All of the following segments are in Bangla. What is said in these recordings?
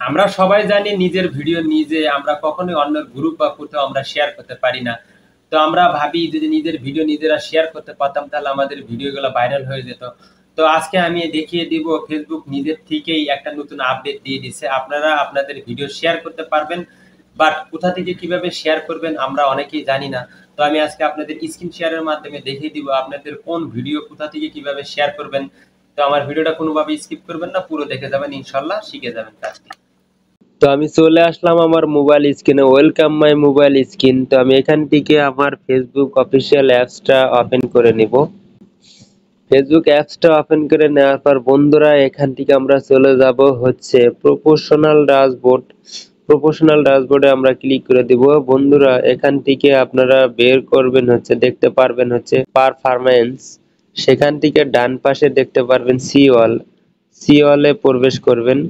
আমরা সবাই জানি নিজের ভিডিও নিজে আমরা কখনোই অন্যের গ্রুপ বা কোথাও আমরা শেয়ার করতে পারি না। তো আমরা ভাবি যদি নিজের ভিডিও নিজেরা শেয়ার করতে পারতাম তাহলে আমাদের ভিডিওগুলো ভাইরাল হয়ে যেত। তো আজকে আমি দেখিয়ে দিব ফেসবুক নিজের থেকেই একটা নতুন আপডেট দিয়ে দিছে। আপনারা আপনাদের ভিডিও শেয়ার করতে পারবেন, বাট কোথা থেকে কিভাবে শেয়ার করবেন আমরা অনেকেই জানি না। তো আমি আজকে আপনাদের স্ক্রিন শেয়ারের মাধ্যমে দেখিয়ে দিব আপনাদের কোন ভিডিও কোথা থেকে কিভাবে শেয়ার করবেন। তো আমার ভিডিওটা কোনোভাবে স্কিপ করবেন না, পুরো দেখে যাবেন, ইনশাল্লাহ শিখে যাবেন কাজটি। তো আমি চলে আসলাম আমার মোবাইল স্ক্রিনে। Welcome my mobile screen. তো আমি এখান থেকে আমার ফেসবুক অফিসিয়াল অ্যাপসটা ওপেন করে নিব। ফেসবুক অ্যাপসটা ওপেন করে নেওয়ার পর বন্ধুরা এখান থেকে আমরা চলে যাব হচ্ছে প্রপোর্শনাল ড্যাশবোর্ড। প্রপোর্শনাল ড্যাশবোর্ডে আমরা ক্লিক করে দিব। বন্ধুরা এখান থেকে আপনারা বের করবেন হচ্ছে, দেখতে পারবেন হচ্ছে পারফরম্যান্স। সেখান থেকে ডান পাশে দেখতে পারবেন সি অল। সি অলে প্রবেশ করবেন।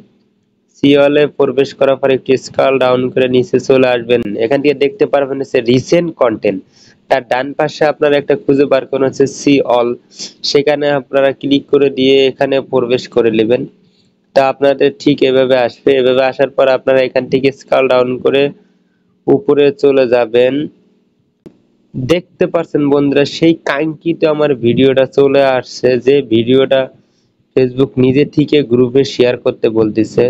সি অলে প্রবেশ করার পর একটু স্ক্রল ডাউন করে নিচে চলে আসবেন। এখান থেকে দেখতে পারবেন হচ্ছে রিসেন্ট কন্টেন্ট। তার ডান পাশে আপনারা একটা খুঁজে বার করুন হচ্ছে সি অল। সেখানে আপনারা ক্লিক করে দিয়ে এখানে প্রবেশ করে নেবেন। তা আপনাদের ঠিক এভাবে আসবে। এভাবে আসার পর আপনারা এখান থেকে স্ক্রল ডাউন করে উপরে চলে যাবেন। দেখতে পাচ্ছেন বন্ধুরা সেই কাঙ্ক্ষিত আমার ভিডিওটা চলে আসছে, যে ভিডিওটা ফেসবুক নিজে থেকে গ্রুপে শেয়ার করতে বলতেছে।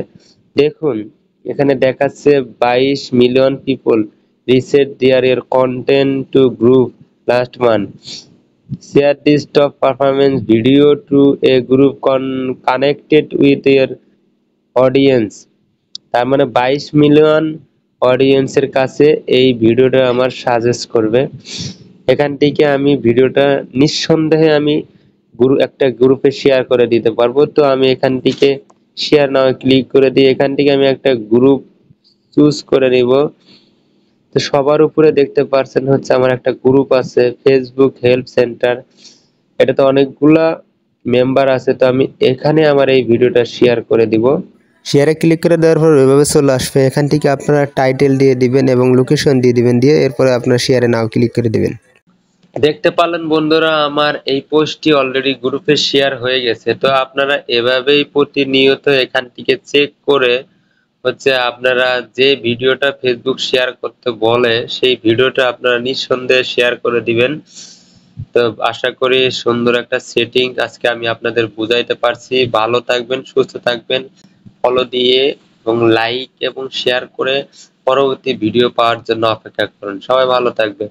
দেখুন এখানে দেখাচ্ছে 22 million people reshared their content to group last month, share this top performance video to a group connected with your audience. তার মানে 22 মিলিয়ন অডিয়েন্সের কাছে এই ভিডিওটা আমার সাজেস্ট করবে। এখান থেকে আমি ভিডিওটা নিঃসন্দেহে আমি একটা গ্রুপে শেয়ার করে দিতে পারবো। তো আমি এখান থেকে শেয়ার নাও ক্লিক করে দিয়ে এখান থেকে আমি একটা গ্রুপ চুজ করে নিব। তো সবার উপরে দেখতে পাচ্ছেন হচ্ছে আমার একটা গ্রুপ আছে ফেসবুক হেল্প সেন্টার। এটাতে অনেকগুলা মেম্বার আছে। তো আমি এখানে আমার এই ভিডিওটা শেয়ার করে দিব। শেয়ারে ক্লিক করে দেওয়ার পর ওইভাবে চলে আসবে। এখান থেকে আপনারা টাইটেল দিয়ে দিবেন এবং লোকেশন দিয়ে দিবেন, দিয়ে এরপরে আপনার শেয়ারে নাও ক্লিক করে দিবেন। দেখতে পারলেন বন্ধুরা আমার এই পোস্টটি অলরেডি গ্রুপে শেয়ার হয়ে গেছে। তো আপনারা এভাবেই প্রতিনিয়ত এখান থেকে চেক করে হচ্ছে আপনারা যে ভিডিওটা ফেসবুক শেয়ার করতে বলে সেই ভিডিওটা আপনারা নিঃসন্দেহে শেয়ার করে দিবেন। তো আশা করি সুন্দর একটা সেটিং আজকে আমি আপনাদের বুঝাইতে পারছি। ভালো থাকবেন, সুস্থ থাকবেন। ফলো দিয়ে এবং লাইক এবং শেয়ার করে পরবর্তী ভিডিও পাওয়ার জন্য অপেক্ষা করুন। সবাই ভালো থাকবেন।